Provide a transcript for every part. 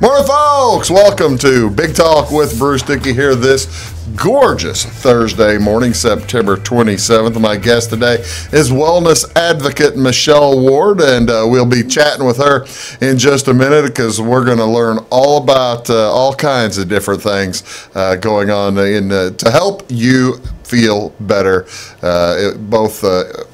Morning, folks. Welcome to Big Talk with Bruce Dickey here this gorgeous Thursday morning, September 27th. My guest today is wellness advocate Michelle Ward, and we'll be chatting with her in just a minute because we're going to learn all about all kinds of different things going on to help you feel better, both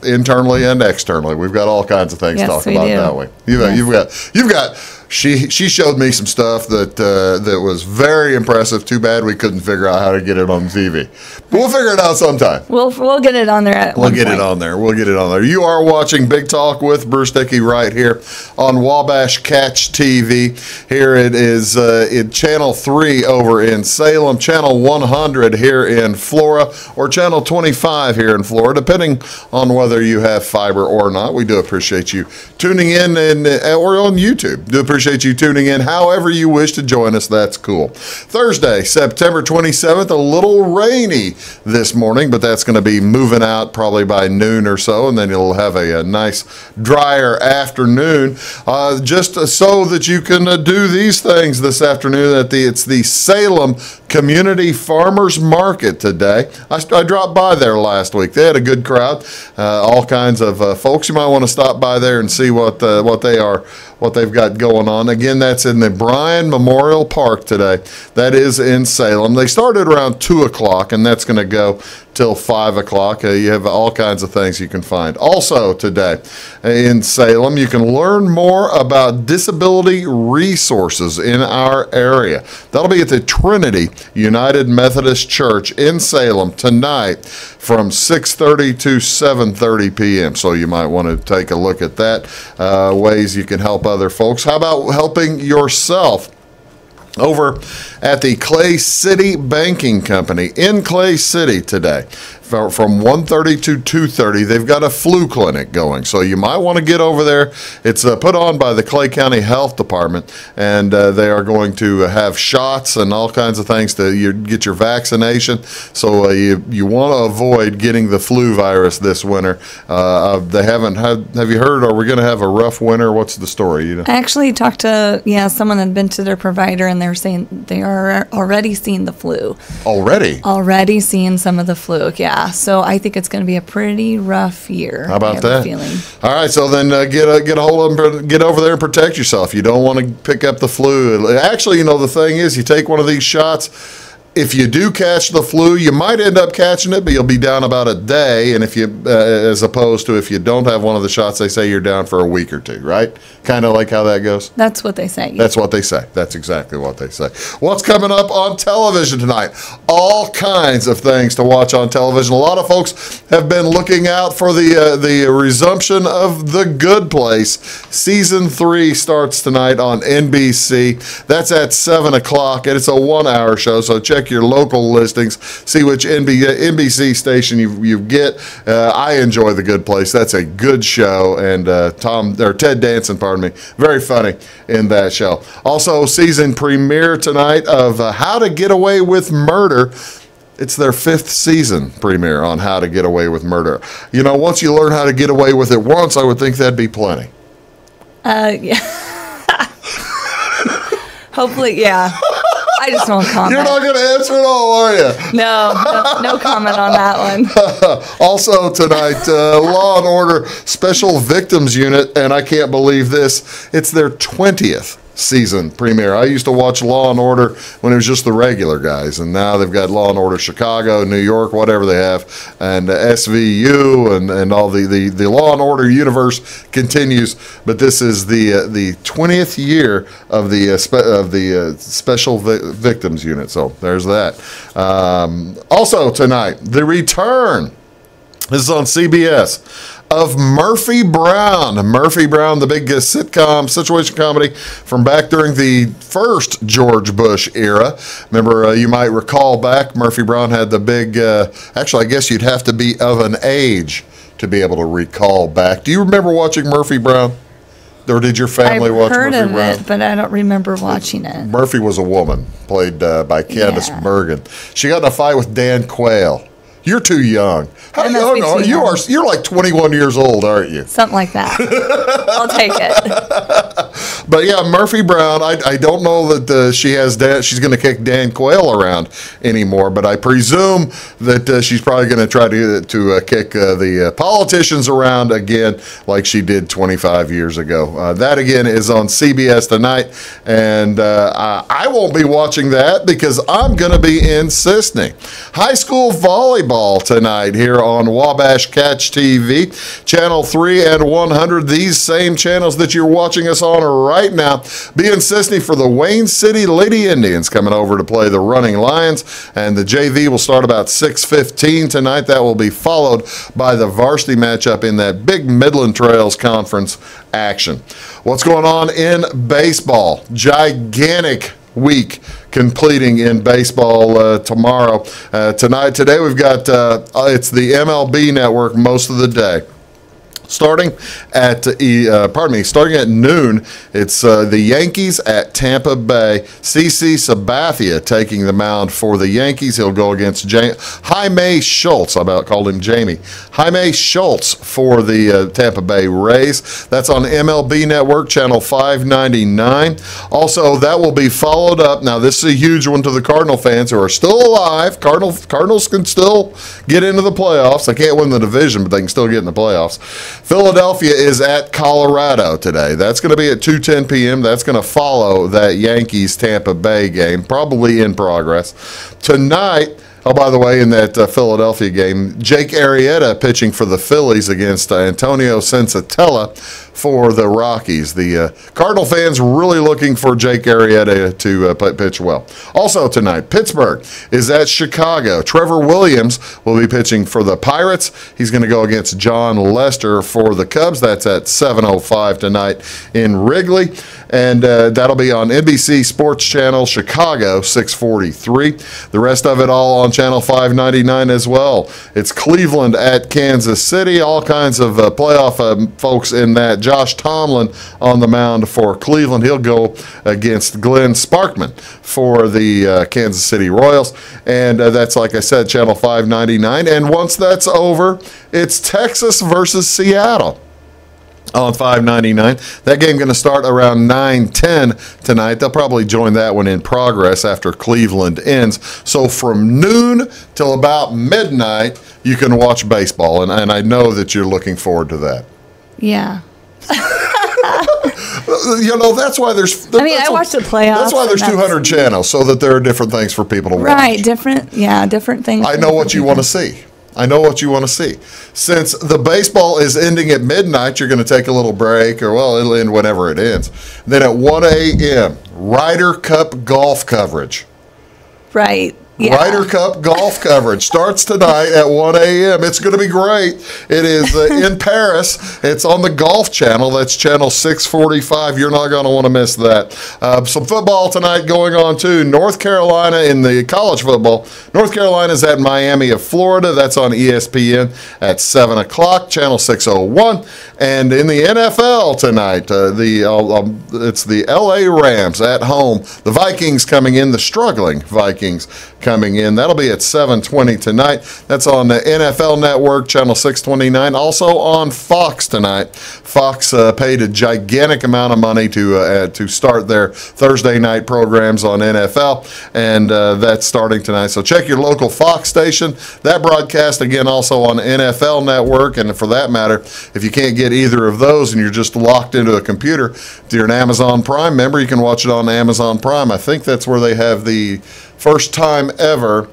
internally and externally. We've got all kinds of things to talk about that way. You've got. She showed me some stuff that was very impressive. Too bad we couldn't figure out how to get it on TV. But we'll figure it out sometime. We'll get it on there. We'll get it on there. You are watching Big Talk with Bruce Dickey right here on Wabash Catch TV. Here it is in Channel 3 over in Salem, Channel 100 here in Florida, or Channel 25 here in Florida, depending on whether you have fiber or not. We do appreciate you tuning in or on YouTube. Do appreciate you tuning in however you wish to join us. That's cool. Thursday, September 27th, a little rainy this morning, but that's going to be moving out probably by noon or so, and then you'll have a nice drier afternoon, just so that you can do these things this afternoon. It's the Salem Community Farmers Market today. I dropped by there last week. They had a good crowd, all kinds of folks. You might want to stop by there and see what they've got going on. Again, that's in the Bryan Memorial Park today. That is in Salem. They started around 2 o'clock, and that's going to go till 5 o'clock. You have all kinds of things you can find. Also today in Salem, you can learn more about disability resources in our area. That'll be at the Trinity United Methodist Church in Salem tonight from 6:30 to 7:30 p.m. So you might want to take a look at that, ways you can help other folks. How about helping yourself? Over at the Clay City Banking Company in Clay City today, from 1:30 to 2:30, they've got a flu clinic going. So you might want to get over there. It's put on by the Clay County Health Department, and they are going to have shots and all kinds of things to get your vaccination. So you want to avoid getting the flu virus this winter. They haven't had. Have you heard? Are we going to have a rough winter? What's the story? You know? I actually talked to someone that had been to their provider, and they're saying they are already seeing the flu. Already seeing some of the flu. Yeah. So I think it's going to be a pretty rough year. How about that? All right, so then get a hold of them, get over there and protect yourself. You don't want to pick up the flu. Actually, the thing is, you take one of these shots. If you do catch the flu, you might end up catching it, but you'll be down about a day. And if you, as opposed to if you don't have one of the shots, they say you're down for a week or two, right? Kind of like how that goes. That's what they say. That's what they say. That's exactly what they say. What's coming up on television tonight? All kinds of things to watch on television. A lot of folks have been looking out for the resumption of The Good Place. Season 3 starts tonight on NBC. That's at 7 o'clock, and it's a 1-hour show, so check your local listings, see which NBC station you get. I enjoy The Good Place. That's a good show, and Ted Danson, very funny in that show. Also, season premiere tonight of How to Get Away with Murder. It's their 5th season premiere on How to Get Away with Murder. Once you learn how to get away with it once, I would think that'd be plenty. Yeah. Hopefully, yeah. I just won't comment. You're not going to answer it all, are you? No comment on that one. Also tonight, Law and Order Special Victims Unit, and I can't believe this, it's their 20th season premiere. I used to watch Law and Order when it was just the regular guys, and now they've got Law and Order Chicago, New York, whatever they have, and SVU, and all the Law and Order universe continues. But this is the 20th year of the Special Victims Unit. So there's that. Also tonight, the return. This is on CBS. Of Murphy Brown. Murphy Brown, the big sitcom, situation comedy from back during the first George Bush era. Remember, you might recall back, Murphy Brown had the big, actually, I guess you'd have to be of an age to be able to recall back. Do you remember watching Murphy Brown? Or did your family watch Murphy Brown? I've heard of it, but I don't remember watching it. Murphy was a woman, played by Candace Bergen. She got in a fight with Dan Quayle. You're too young. How young are you? You're like 21 years old, aren't you? Something like that. I'll take it. But yeah, Murphy Brown, I don't know that she's going to kick Dan Quayle around anymore, but I presume that she's probably going to try to kick the politicians around again like she did 25 years ago. That again is on CBS tonight, and I won't be watching that because I'm going to be in Sisney. High school volleyball tonight here on Wabash Catch TV, Channel 3 and 100, these same channels that you're watching us on right now. Be in Sisney for the Wayne City Lady Indians coming over to play the Running Lions, and the JV will start about 6:15 tonight. That will be followed by the varsity matchup in that big Midland Trails Conference action. What's going on in baseball? Gigantic week completing in baseball tomorrow. Today we've got, it's the MLB network most of the day. Starting at noon, it's the Yankees at Tampa Bay. CC Sabathia taking the mound for the Yankees. He'll go against Jaime Schultz. I about called him Jamie. Jaime Schultz for the Tampa Bay Rays. That's on MLB Network, channel 599. Also, that will be followed up. Now, this is a huge one to the Cardinal fans who are still alive. Cardinals can still get into the playoffs. They can't win the division, but they can still get in the playoffs. Philadelphia is at Colorado today. That's going to be at 2:10 p.m. That's going to follow that Yankees-Tampa Bay game, probably in progress. Tonight, oh, by the way, in that Philadelphia game, Jake Arrieta pitching for the Phillies against Antonio Sensatella for the Rockies. The Cardinal fans really looking for Jake Arrieta to pitch well. Also tonight, Pittsburgh is at Chicago. Trevor Williams will be pitching for the Pirates. He's going to go against John Lester for the Cubs. That's at 7:05 tonight in Wrigley. And that'll be on NBC Sports Channel, Chicago, 643. The rest of it all on Channel 599 as well. It's Cleveland at Kansas City. All kinds of playoff folks in that. Josh Tomlin on the mound for Cleveland. He'll go against Glenn Sparkman for the Kansas City Royals. And that's, like I said, Channel 599. And once that's over, it's Texas versus Seattle on 599. That game going to start around 9:10 tonight. They'll probably join that one in progress after Cleveland ends. So from noon till about midnight, you can watch baseball, and I know that you're looking forward to that. Yeah. You know, that's why there's... I watched the playoffs. That's why there's 200 channels, so that there are different things for people to watch. Right, different things. I know what you want to see. I know what you want to see. Since the baseball is ending at midnight, you're going to take a little break, or, well, it'll end whenever it ends. Then at 1 a.m., Ryder Cup golf coverage. Right. Yeah. Ryder Cup golf coverage starts tonight at 1 a.m. It's going to be great. It is in Paris. It's on the Golf Channel. That's channel 645. You're not going to want to miss that. Some football tonight going on, too. North Carolina in the college football. North Carolina's at Miami of Florida. That's on ESPN at 7 o'clock, channel 601. And in the NFL tonight, it's the L.A. Rams at home. The Vikings coming in, the struggling Vikings coming in. That'll be at 7:20 tonight. That's on the NFL Network, channel 629. Also on Fox tonight. Fox paid a gigantic amount of money to start their Thursday night programs on NFL, and that's starting tonight. So check your local Fox station. That broadcast, again, also on NFL Network, and for that matter, if you can't get either of those and you're just locked into a computer, if you're an Amazon Prime member, you can watch it on Amazon Prime. I think that's where they have the first time ever,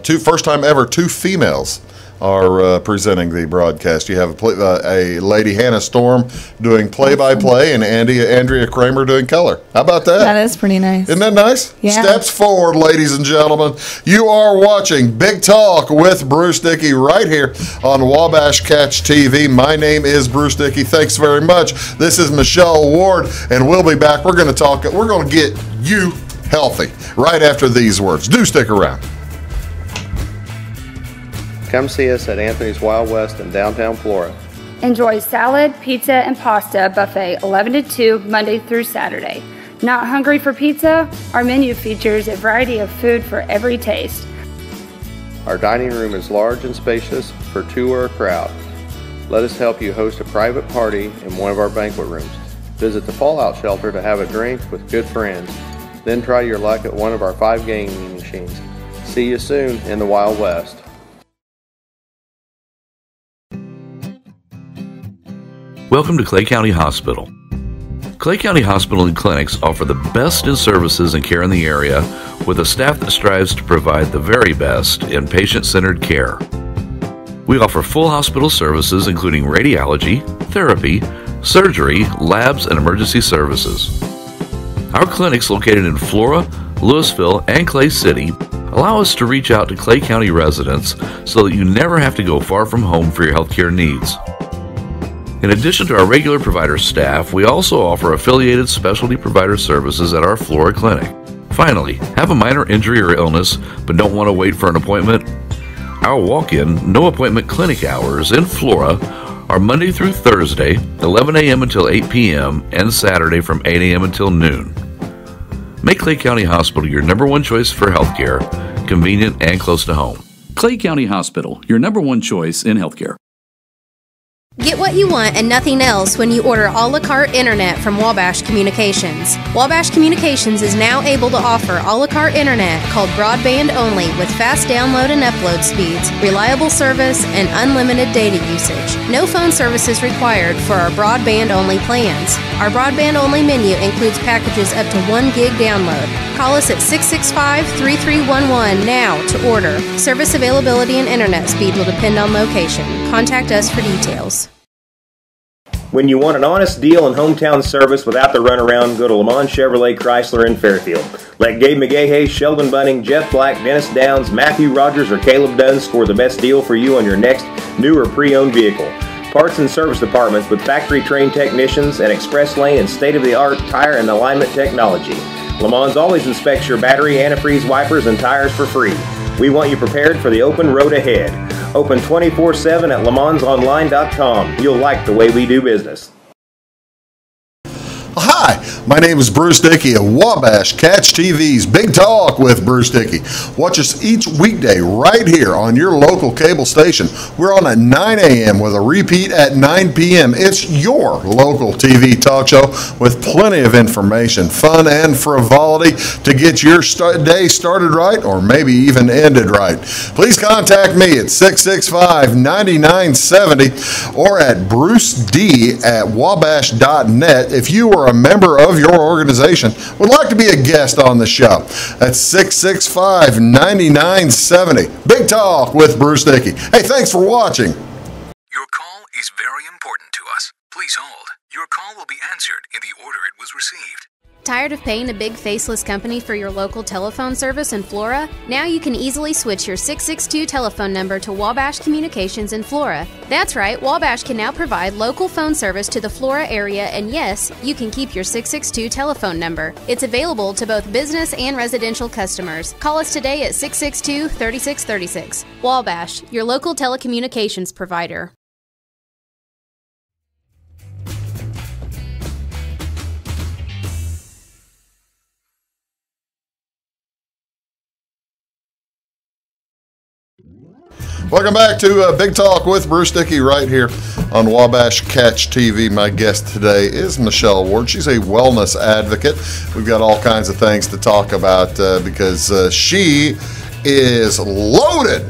two females are presenting the broadcast. You have a lady, Hannah Storm, doing play-by-play, and Andrea Kramer doing color. How about that? That is pretty nice. Isn't that nice? Yeah. Steps forward, ladies and gentlemen. You are watching Big Talk with Bruce Dickey right here on Wabash Catch TV. My name is Bruce Dickey. Thanks very much. This is Michelle Ward, and we'll be back. We're going to get you healthy right after these words. Do stick around. Come see us at Anthony's Wild West in downtown Flora. Enjoy salad, pizza, and pasta buffet 11 to 2 Monday through Saturday. Not hungry for pizza? Our menu features a variety of food for every taste. Our dining room is large and spacious for two or a crowd. Let us help you host a private party in one of our banquet rooms. Visit the Fallout Shelter to have a drink with good friends. Then try your luck at one of our 5 gaming machines. See you soon in the Wild West. Welcome to Clay County Hospital. Clay County Hospital and Clinics offer the best in services and care in the area with a staff that strives to provide the very best in patient-centered care. We offer full hospital services including radiology, therapy, surgery, labs, and emergency services. Our clinics located in Flora, Louisville, and Clay City allow us to reach out to Clay County residents so that you never have to go far from home for your healthcare needs. In addition to our regular provider staff, we also offer affiliated specialty provider services at our Flora clinic. Finally, have a minor injury or illness but don't want to wait for an appointment? Our walk-in, no appointment clinic hours in Flora are Monday through Thursday, 11 a.m. until 8 p.m., and Saturday from 8 a.m. until noon. Make Clay County Hospital your number one choice for healthcare, convenient and close to home. Clay County Hospital, your number one choice in healthcare. Get what you want and nothing else when you order a la carte internet from Wabash Communications. Wabash Communications is now able to offer a la carte internet called broadband only with fast download and upload speeds, reliable service, and unlimited data usage. No phone service is required for our broadband only plans. Our broadband only menu includes packages up to 1 gig download. Call us at 665-3311 now to order. Service availability and internet speed will depend on location. Contact us for details. When you want an honest deal and hometown service without the runaround, go to Lamont Chevrolet Chrysler in Fairfield. Let Gabe McGahey, Sheldon Bunning, Jeff Black, Dennis Downs, Matthew Rogers, or Caleb Dunn score the best deal for you on your next new or pre-owned vehicle. Parts and service departments with factory-trained technicians and express lane and state-of-the-art tire and alignment technology. Lamont always inspects your battery, antifreeze, wipers, and tires for free. We want you prepared for the open road ahead. Open 24/7 at LeMansOnline.com. You'll like the way we do business. Hi, my name is Bruce Dickey of Wabash Catch TV's Big Talk with Bruce Dickey. Watch us each weekday right here on your local cable station. We're on at 9 a.m. with a repeat at 9 p.m. It's your local TV talk show with plenty of information, fun, and frivolity to get your day started right or maybe even ended right. Please contact me at 665-9970 or at bruced@wabash.net if you are a member of your organization would like to be a guest on the show. That's 665-9970. Big Talk with Bruce Dickey. Hey, thanks for watching. Your call is very important to us. Please hold. Your call will be answered in the order it was received. Tired of paying a big faceless company for your local telephone service in Flora? Now you can easily switch your 662 telephone number to Wabash Communications in Flora. That's right, Wabash can now provide local phone service to the Flora area, and yes, you can keep your 662 telephone number. It's available to both business and residential customers. Call us today at 662-3636. Wabash, your local telecommunications provider. Welcome back to Big Talk with Bruce Dickey right here on Wabash Catch TV. My guest today is Michelle Ward. She's a wellness advocate. We've got all kinds of things to talk about because she is loaded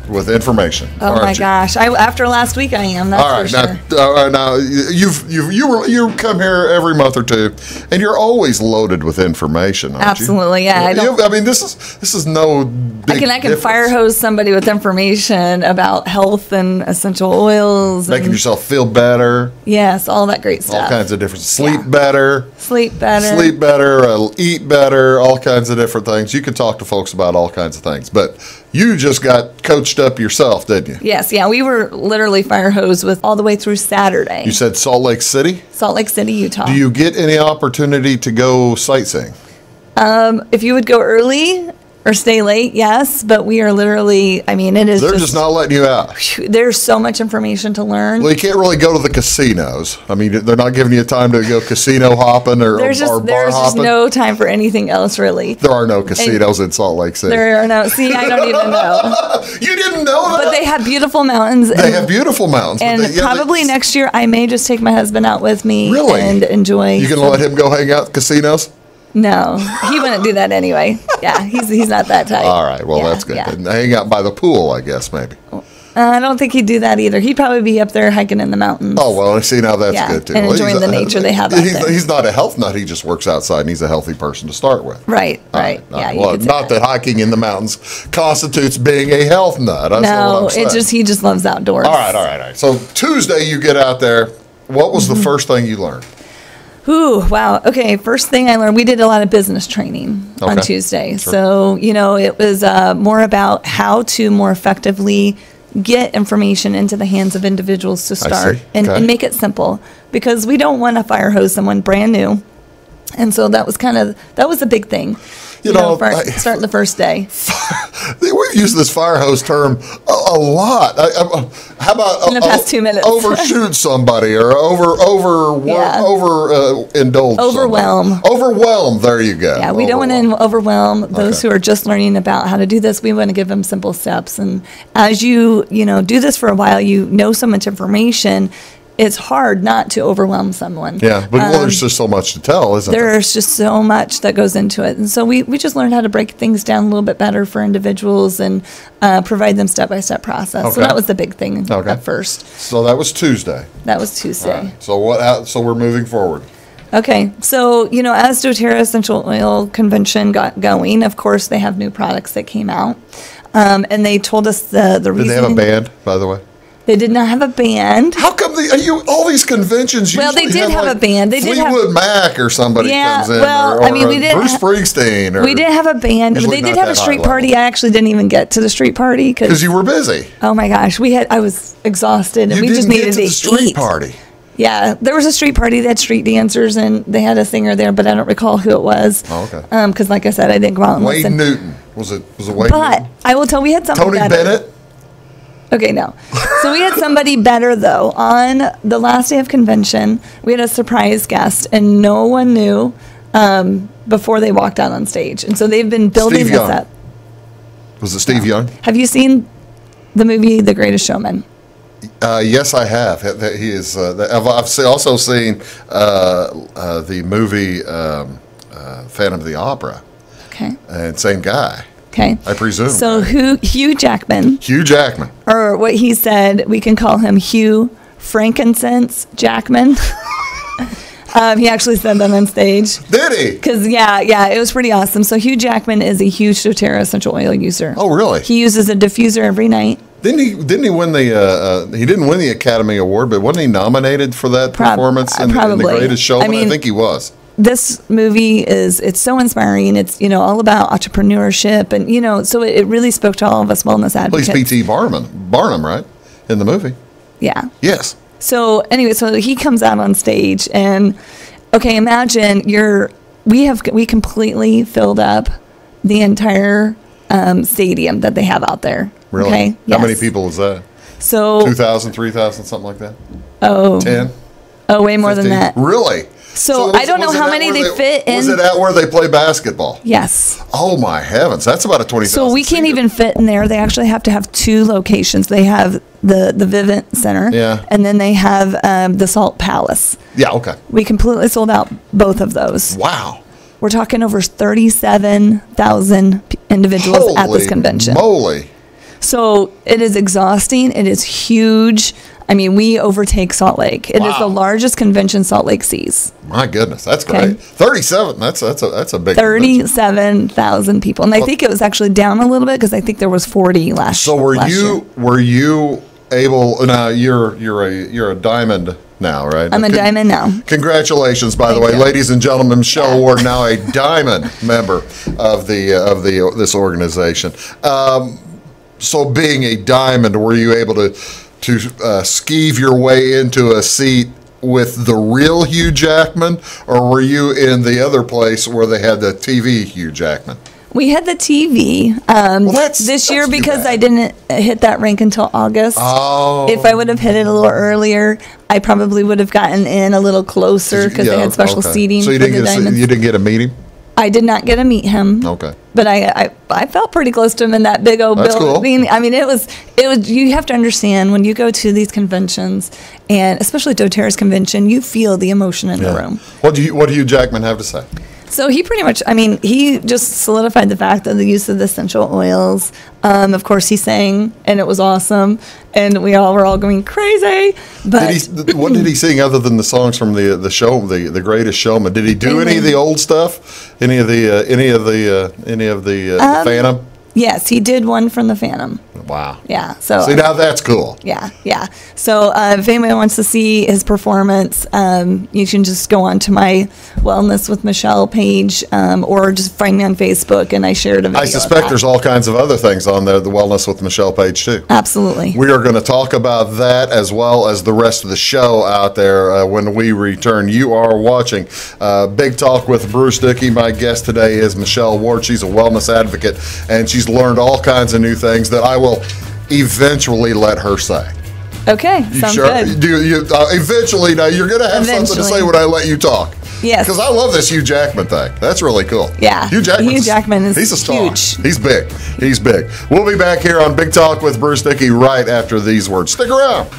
with information. Oh my gosh! After last week, I am. That's for sure. Now you come here every month or two, and you're always loaded with information. Aren't Absolutely, you? Yeah. I mean, this is no big. I can fire hose somebody with information about health and essential oils, making yourself feel better. Yes, all that great stuff. All kinds of different sleep better, eat better, all kinds of different things. You can talk to folks about all kinds of things, but you just got coached up yourself, didn't you? Yes, yeah. We were literally fire hose with all the way through Saturday. You said Salt Lake City? Salt Lake City, Utah. Do you get any opportunity to go sightseeing? If you would go early, Or stay late, yes, but we are literally, I mean, it is They're just not letting you out. There's so much information to learn. Well, you can't really go to the casinos. I mean, they're not giving you time to go casino hopping or bar hopping. There's just no time for anything else, really. There are no casinos in Salt Lake City. There are no, see, I don't even know. You didn't know that? But they have beautiful mountains. They have beautiful mountains. And probably next year, I may just take my husband out with me and enjoy. You going to let him go hang out at casinos? No, he wouldn't do that anyway. Yeah, he's not that type. All right, well, that's good. Yeah. Hang out by the pool, I guess, maybe. I don't think he'd do that either. He'd probably be up there hiking in the mountains. Oh, well, see, now that's good, too. And enjoying the nature they have out there. He's not a health nut. He just works outside, and he's a healthy person to start with. Right. Yeah, well, not that hiking in the mountains constitutes being a health nut. That's no, he just loves outdoors. All right. So Tuesday you get out there. What was the first thing you learned? Ooh, wow. Okay, first thing I learned, we did a lot of business training on Tuesday. Sure. So, it was more about how to more effectively get information into the hands of individuals to start and make it simple, because we don't want to fire hose someone brand new. And so that was a big thing. Starting the first day. We've used this fire hose term a lot. How about in the past 2 minutes? Overshoot somebody or overindulge. Overwhelm. Somebody. Overwhelm. There you go. Yeah, we don't want to overwhelm those who are just learning about how to do this. We want to give them simple steps. And as you do this for a while, you know so much information. It's hard not to overwhelm someone. Yeah, but there's just so much to tell, isn't there? There's just so much that goes into it. And so we just learned how to break things down a little bit better for individuals and provide them step-by-step process. Okay. So that was the big thing at first. So that was Tuesday. Right. So we're moving forward. Okay, so, as doTERRA Essential Oil Convention got going, of course, they have new products that came out. And they told us the reason. Did they have a band, by the way? They did not have a band. How come all these conventions? Well, they did have a band. They did have Fleetwood Mac or somebody comes in. Or we did Bruce Springsteen. We didn't have a band, but they did have a street party. I actually didn't even get to the street party because you were busy. Oh my gosh, I was exhausted, and we just needed to eat. Street party. Yeah, there was a street party. They had street dancers, and they had a singer there, but I don't recall who it was. Oh, okay. Because, like I said, I didn't go out and listen. Wayne Newton was it Wayne? But Newton? I will tell we had something Tony better. Bennett. Okay, no. So we had somebody better, though. On the last day of convention, we had a surprise guest, and no one knew before they walked out on stage. And so they've been building this up. Was it Steve Young? Have you seen the movie The Greatest Showman? Yes, I have. He is. I've also seen the movie Phantom of the Opera. Okay. And same guy. Okay. I presume. So Hugh Jackman. Hugh Jackman. Or what he said, we can call him Hugh Frankincense Jackman. He actually said that on stage. Did he? Because, it was pretty awesome. So Hugh Jackman is a huge doTERRA essential oil user. Oh, really? He uses a diffuser every night. Didn't he win the? He didn't win the Academy Award, but wasn't he nominated for that performance in The Greatest Showman? I think he was. This movie it's so inspiring. It's all about entrepreneurship, and so it really spoke to all of us wellness advocates. Plays P.T. Barnum, right, in the movie? Yeah. Yes. So anyway, so he comes out on stage, and imagine we completely filled up the entire stadium that they have out there. Really? Okay? How many people is that? So 2,000, 3,000, something like that? Oh. 10? Oh, way more 15? than that. Really? So I don't know how many they fit in. Was it out where they play basketball? Yes. Oh, my heavens. That's about a 20,000. So we can't even fit in there. They actually have to have two locations. They have the Vivint Center. Yeah. And then they have the Salt Palace. Yeah, okay. We completely sold out both of those. Wow. We're talking over 37,000 individuals at this convention. Holy moly. So it is exhausting. It is huge. I mean, we overtake Salt Lake. It is the largest convention Salt Lake sees. My goodness, that's great. 37. That's a big. 37,000 people, and I think it was actually down a little bit because I think there was 40 last. So were you able? Now you're a diamond now, right? I'm a diamond now. Congratulations, by the way, ladies and gentlemen. Michelle Ward, now a diamond member of this organization. So being a diamond, were you able to skeeve your way into a seat with the real Hugh Jackman, or were you in the other place where they had the TV Hugh Jackman? We had the TV this year because I didn't hit that rank until August. Oh. If I would have hit it a little earlier, I probably would have gotten in a little closer because they had special seating. So you didn't get to meet him? I did not get to meet him. Okay. But I felt pretty close to him in that big old building. Cool. I mean, it was. You have to understand when you go to these conventions, and especially doTERRA's convention, you feel the emotion in the room. What do you Jackman have to say? So he pretty much, he just solidified the fact of the use of the essential oils. Of course, he sang, and it was awesome, and we all were all going crazy. But what did he sing other than the songs from the show, the Greatest Showman? Did he do any of the old stuff? Any of the Phantom? Yes, he did one from the Phantom. Wow. Yeah. So see, now that's cool. Yeah. So if anybody wants to see his performance, you can just go on to my Wellness with Michelle page, or just find me on Facebook, and I shared a video. I suspect there's all kinds of other things on there, the Wellness with Michelle page too. Absolutely. We are going to talk about that as well as the rest of the show out there when we return. You are watching Big Talk with Bruce Dickey. My guest today is Michelle Ward. She's a wellness advocate, and she's learned all kinds of new things that I will eventually let her say. Okay, sounds good. Eventually, now you're going to have something to say when I let you talk. Yes. Because I love this Hugh Jackman thing. That's really cool. Yeah. Hugh Jackman is he's a star. Huge. He's big. He's big. We'll be back here on Big Talk with Bruce Dickey right after these words. Stick around.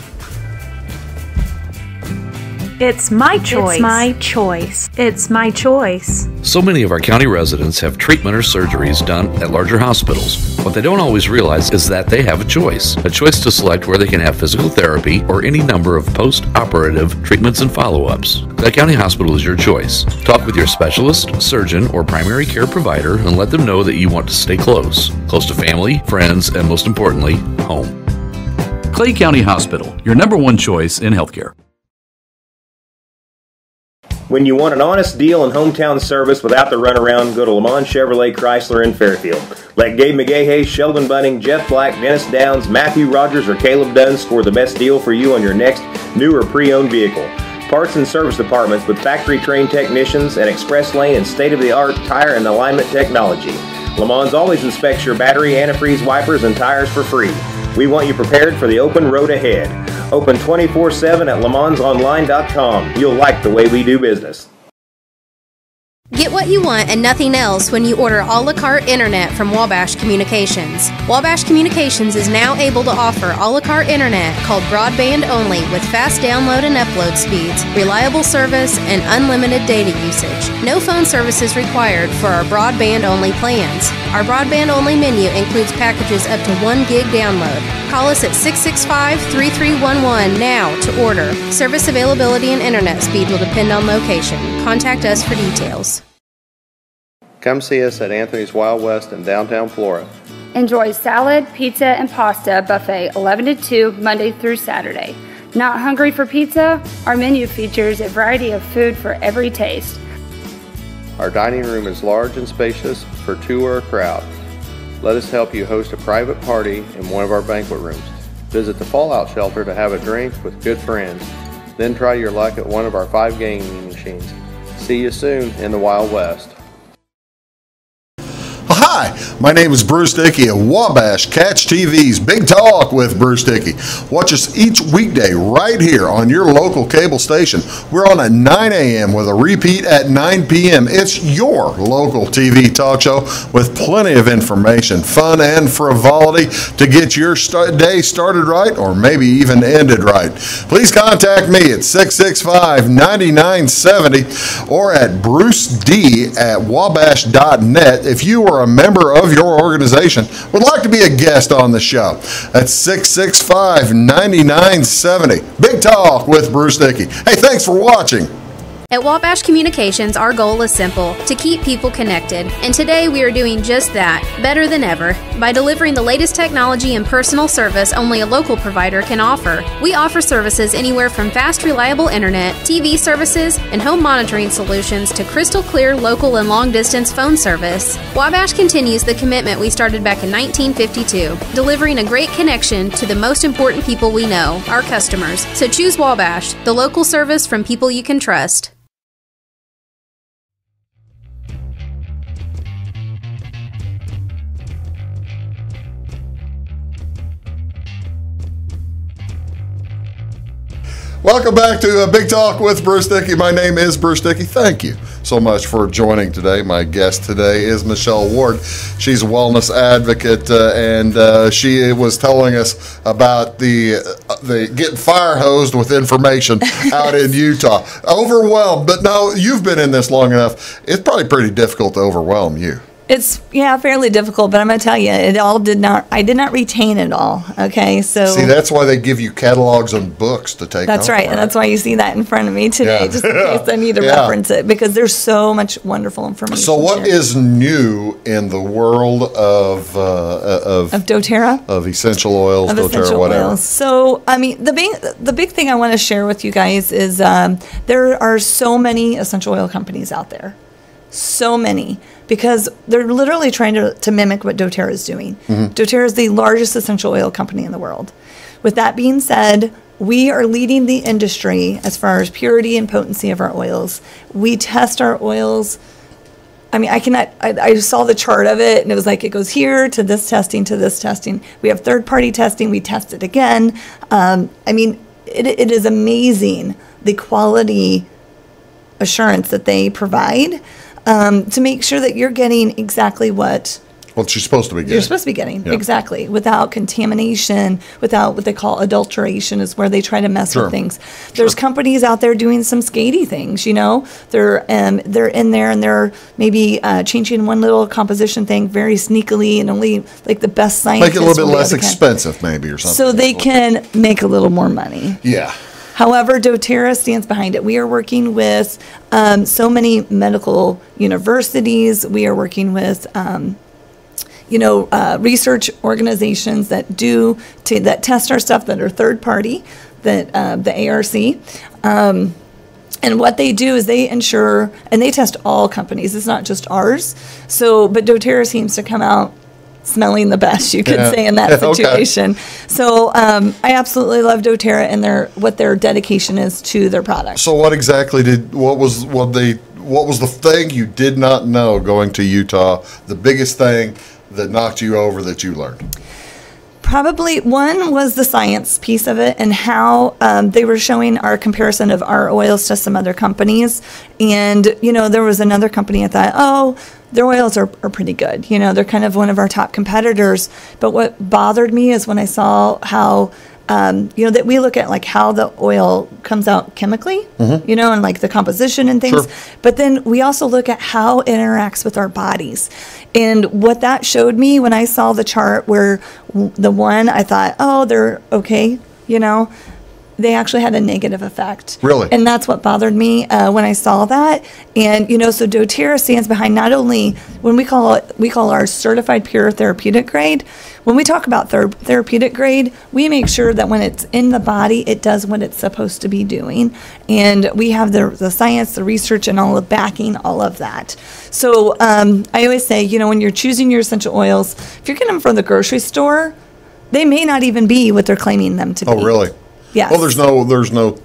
It's my choice. It's my choice. It's my choice. So many of our county residents have treatment or surgeries done at larger hospitals. What they don't always realize is that they have a choice to select where they can have physical therapy or any number of post-operative treatments and follow-ups. Clay County Hospital is your choice. Talk with your specialist, surgeon, or primary care provider and let them know that you want to stay close to family, friends, and most importantly, home. Clay County Hospital, your #1 choice in healthcare. When you want an honest deal and hometown service without the runaround, go to Lamont Chevrolet Chrysler in Fairfield. Let Gabe McGahey, Sheldon Bunning, Jeff Black, Dennis Downs, Matthew Rogers, or Caleb Dunn score the best deal for you on your next new or pre-owned vehicle. Parts and service departments with factory-trained technicians and express lane and state-of-the-art tire and alignment technology. Lamont always inspects your battery, antifreeze, wipers, and tires for free. We want you prepared for the open road ahead. Open 24/7 at LeMansOnline.com. You'll like the way we do business. Get what you want and nothing else when you order a la carte internet from Wabash Communications. Wabash Communications is now able to offer a la carte internet called broadband only with fast download and upload speeds, reliable service, and unlimited data usage. No phone services required for our broadband only plans. Our broadband only menu includes packages up to 1 gig download. Call us at 665-3311 now to order. Service availability and internet speed will depend on location. Contact us for details. Come see us at Anthony's Wild West in downtown Flora. Enjoy salad, pizza, and pasta buffet 11 to 2 Monday through Saturday. Not hungry for pizza? Our menu features a variety of food for every taste. Our dining room is large and spacious for 2 or a crowd. Let us help you host a private party in one of our banquet rooms. Visit the Fallout Shelter to have a drink with good friends. Then try your luck at one of our 5 gaming machines. See you soon in the Wild West. Hi, my name is Bruce Dickey of Wabash Catch TV's Big Talk with Bruce Dickey. Watch us each weekday right here on your local cable station. We're on at 9 a.m. with a repeat at 9 p.m. It's your local TV talk show with plenty of information, fun, and frivolity to get your day started right or maybe even ended right. Please contact me at 665-9970 or at bruced@wabash.net if you are a member of your organization would like to be a guest on the show. That's 665-9970. Big Talk with Bruce Dickey. Hey, thanks for watching. At Wabash Communications, our goal is simple, to keep people connected. And today we are doing just that, better than ever, by delivering the latest technology and personal service only a local provider can offer. We offer services anywhere from fast, reliable internet, TV services, and home monitoring solutions to crystal clear local and long-distance phone service. Wabash continues the commitment we started back in 1952, delivering a great connection to the most important people we know, our customers. So choose Wabash, the local service from people you can trust. Welcome back to Big Talk with Bruce Dickey. My name is Bruce Dickey. Thank you so much for joining today. My guest today is Michelle Ward. She's a wellness advocate, and she was telling us about the getting fire hosed with information out in Utah. Overwhelmed, but now you've been in this long enough. It's probably pretty difficult to overwhelm you. It's fairly difficult, but I'm going to tell you, I did not retain it all. Okay, so see, that's why they give you catalogs and books to take. That's right, and that's why you see that in front of me today, just in case I need to reference it, because there's so much wonderful information. So, what is new in the world of doTERRA, of essential oils, doTERRA, whatever? Oils. So, I mean, the big thing I want to share with you guys is there are so many essential oil companies out there. So many, because they're literally trying to mimic what doTERRA is doing. Mm-hmm. doTERRA is the largest essential oil company in the world. With that being said, we are leading the industry as far as purity and potency of our oils. We test our oils. I mean, I saw the chart of it, and it was like it goes here to this testing, to this testing. We have third-party testing. We test it again. I mean, it is amazing, the quality assurance that they provide. To make sure that you're getting exactly what you're supposed to be getting. You're supposed to be getting, exactly, without contamination, without what they call adulteration, is where they try to mess with things. There's companies out there doing some skady things, you know. They're in there and they're maybe changing one little composition thing very sneakily, and only like the best scientists. Make it a little bit less expensive, maybe, or something. So they can make a little more money. Yeah. However, doTERRA stands behind it. We are working with so many medical universities. We are working with, research organizations that test our stuff, that are third party, that the ARC. And what they do is they ensure, and they test all companies. It's not just ours. So, but doTERRA seems to come out smelling the best, you could say, in that situation. Okay. So I absolutely love doTERRA and what their dedication is to their product. So what exactly what was the thing you did not know going to Utah, the biggest thing that knocked you over that you learned? Probably one was the science piece of it, and how they were showing our comparison of our oils to some other companies. And, there was another company I thought, their oils are pretty good. They're kind of one of our top competitors. But what bothered me is when I saw how, that we look at like how the oil comes out chemically, and like the composition and things. Sure. But then we also look at how it interacts with our bodies. And what that showed me when I saw the chart where the one I thought, they're okay, they actually had a negative effect. Really? And that's what bothered me when I saw that. And, so doTERRA stands behind not only, when we call our certified pure therapeutic grade. When we talk about therapeutic grade, we make sure that when it's in the body, it does what it's supposed to be doing. And we have the science, the research, and all the backing, all of that. So I always say, when you're choosing your essential oils, if you're getting them from the grocery store, they may not even be what they're claiming them to be. Oh, really? Yes. Well, there's no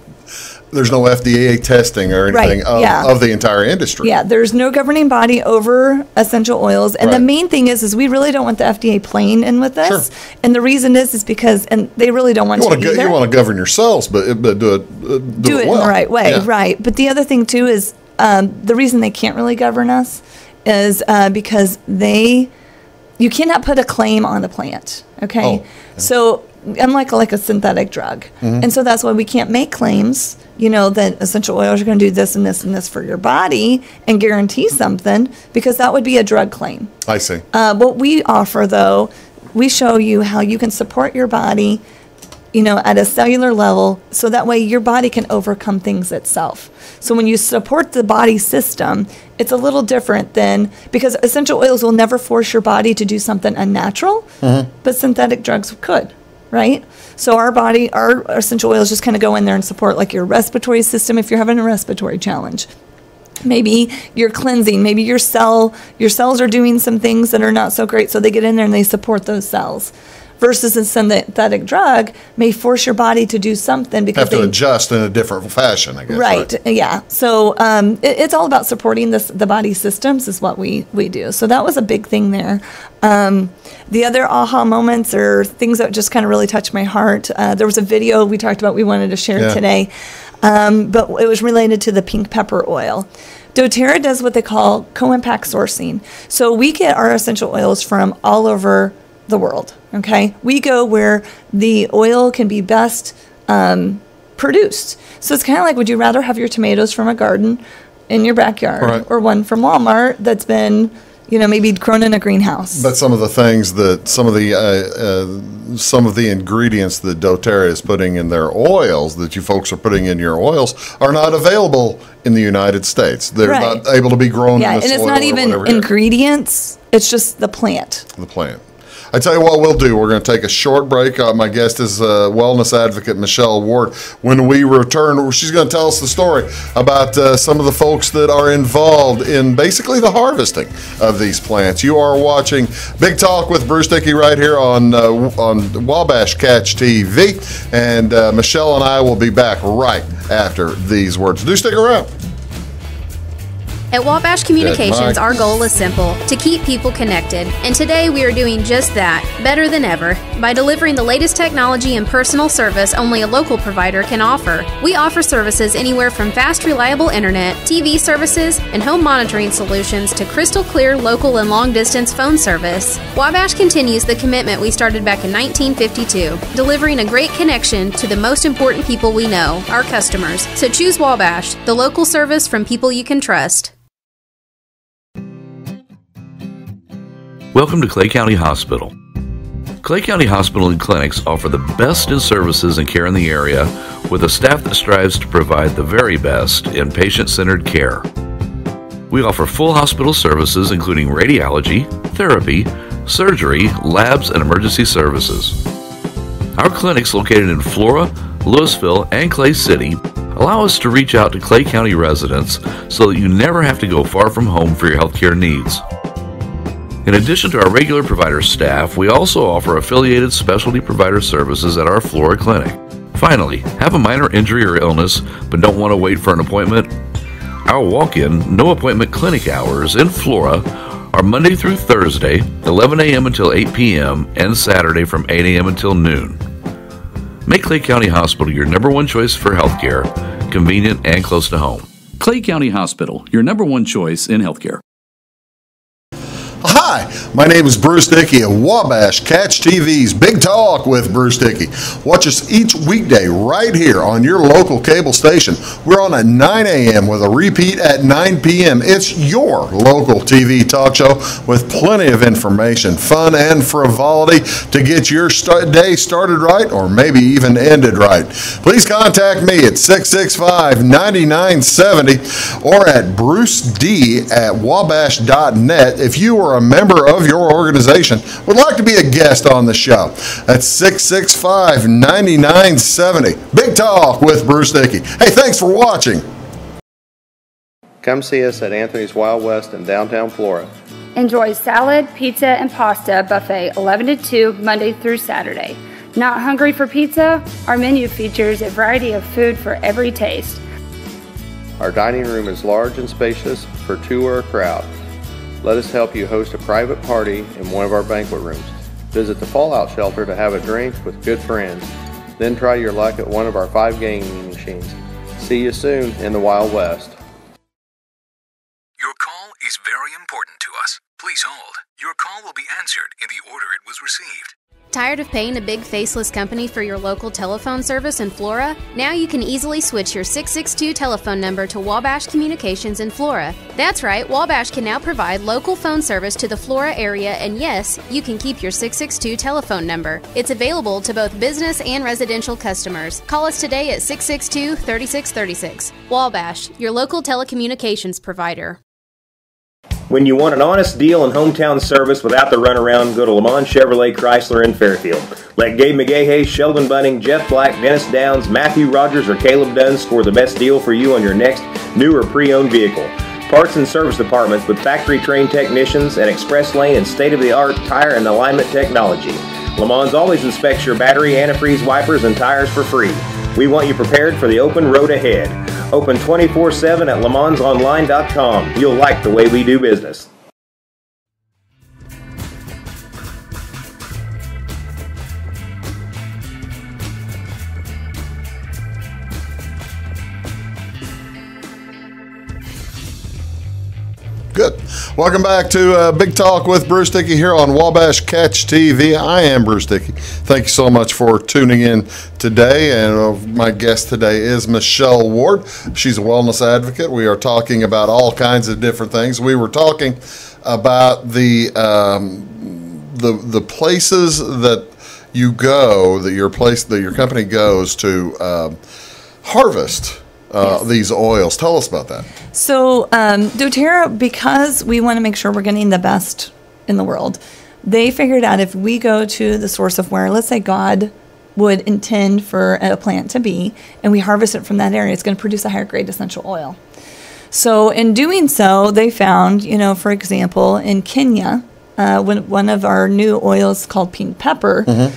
FDA testing or anything of the entire industry. Yeah, there's no governing body over essential oils. And the main thing is we really don't want the FDA playing in with this. Sure. And the reason is because, and they really don't want to either. You want to govern yourselves, but do it well. In the right way, right. But the other thing, too, is the reason they can't really govern us is because you cannot put a claim on the plant, okay? So unlike a synthetic drug. Mm-hmm. And so that's why we can't make claims, that essential oils are going to do this and this and this for your body and guarantee something, because that would be a drug claim. I see. What we offer, though, we show you how you can support your body, at a cellular level, so that way your body can overcome things itself. So when you support the body system, it's a little different because essential oils will never force your body to do something unnatural, but synthetic drugs could. Right? So our essential oils just kind of go in there and support like your respiratory system if you're having a respiratory challenge. Maybe you're cleansing, maybe your cells are doing some things that are not so great, so they get in there and they support those cells. versus a synthetic drug may force your body to do something because have to adjust in a different fashion, I guess. Right. Yeah. So it's all about supporting the body systems is what we do. So that was a big thing there. The other aha moments or things that just kind of really touched my heart. There was a video we talked about we wanted to share today, but it was related to the pink pepper oil. doTERRA does what they call co-impact sourcing. So we get our essential oils from all over the world, okay? We go where the oil can be best produced. So it's kind of like, would you rather have your tomatoes from a garden in your backyard or one from Walmart that's been, maybe grown in a greenhouse? But some of the things that some of the ingredients that doTERRA is putting in their oils that you folks are putting in your oils are not available in the United States. They're not able to be grown in the soil. And it's not even ingredients. It's just the plant. The plant. I tell you what we'll do. We're going to take a short break. My guest is wellness advocate Michelle Ward. When we return, she's going to tell us the story about some of the folks that are involved in basically the harvesting of these plants. You are watching Big Talk with Bruce Dickey right here on Wabash Catch TV. And Michelle and I will be back right after these words. Do stick around. At Wabash Communications, our goal is simple, to keep people connected. And today we are doing just that, better than ever, by delivering the latest technology and personal service only a local provider can offer. We offer services anywhere from fast, reliable internet, TV services, and home monitoring solutions to crystal clear local and long-distance phone service. Wabash continues the commitment we started back in 1952, delivering a great connection to the most important people we know, our customers. So choose Wabash, the local service from people you can trust. Welcome to Clay County Hospital. Clay County Hospital and Clinics offer the best in services and care in the area with a staff that strives to provide the very best in patient-centered care. We offer full hospital services including radiology, therapy, surgery, labs, and emergency services. Our clinics located in Flora, Louisville, and Clay City allow us to reach out to Clay County residents so that you never have to go far from home for your healthcare needs. In addition to our regular provider staff, we also offer affiliated specialty provider services at our Flora clinic. Finally, have a minor injury or illness but don't want to wait for an appointment? Our walk-in, no-appointment clinic hours in Flora are Monday through Thursday, 11 a.m. until 8 p.m., and Saturday from 8 a.m. until noon. Make Clay County Hospital your number one choice for healthcare, convenient and close to home. Clay County Hospital, your number one choice in healthcare. Hi, my name is Bruce Dickey of Wabash Catch TV's Big Talk with Bruce Dickey. Watch us each weekday right here on your local cable station. We're on at 9 a.m. with a repeat at 9 p.m. It's your local TV talk show with plenty of information, fun, and frivolity to get your day started right or maybe even ended right. Please contact me at 665-9970 or at bruced@wabash.net if you are a member of your organization would like to be a guest on the show. That's 665-9970. Big Talk with Bruce Dickey. Hey, thanks for watching. Come see us at Anthony's Wild West in downtown Flora. Enjoy salad, pizza, and pasta buffet 11 to 2 Monday through Saturday. Not hungry for pizza? Our menu features a variety of food for every taste. Our dining room is large and spacious for two or a crowd. Let us help you host a private party in one of our banquet rooms. Visit the Fallout Shelter to have a drink with good friends. Then try your luck at one of our 5 gaming machines. See you soon in the Wild West. Your call is very important to us. Please hold. Your call will be answered in the order it was received. Tired of paying a big faceless company for your local telephone service in Flora? Now you can easily switch your 662 telephone number to Wabash Communications in Flora. That's right, Wabash can now provide local phone service to the Flora area, and yes, you can keep your 662 telephone number. It's available to both business and residential customers. Call us today at 662-3636. Wabash, your local telecommunications provider. When you want an honest deal and hometown service without the runaround, go to Lamont Chevrolet Chrysler in Fairfield. Let Gabe McGahey, Sheldon Bunning, Jeff Black, Dennis Downs, Matthew Rogers, or Caleb Dunn score the best deal for you on your next new or pre-owned vehicle. Parts and service departments with factory-trained technicians and express lane and state-of-the-art tire and alignment technology. Le Mans always inspects your battery, antifreeze, wipers, and tires for free. We want you prepared for the open road ahead. Open 24/7 at lemansonline.com. You'll like the way we do business. Good. Welcome back to Big Talk with Bruce Dickey here on Wabash Catch TV. I am Bruce Dickey. Thank you so much for tuning in today. And my guest today is Michelle Ward. She's a wellness advocate. We are talking about all kinds of different things. We were talking about the places that you go, that your company goes to harvest these oils. Tell us about that. So doTERRA, because we want to make sure we're getting the best in the world, they figured out if we go to the source of where, let's say, God would intend for a plant to be, and we harvest it from that area, it's going to produce a higher grade essential oil. So in doing so, they found, for example, in Kenya, one of our new oils called pink pepper,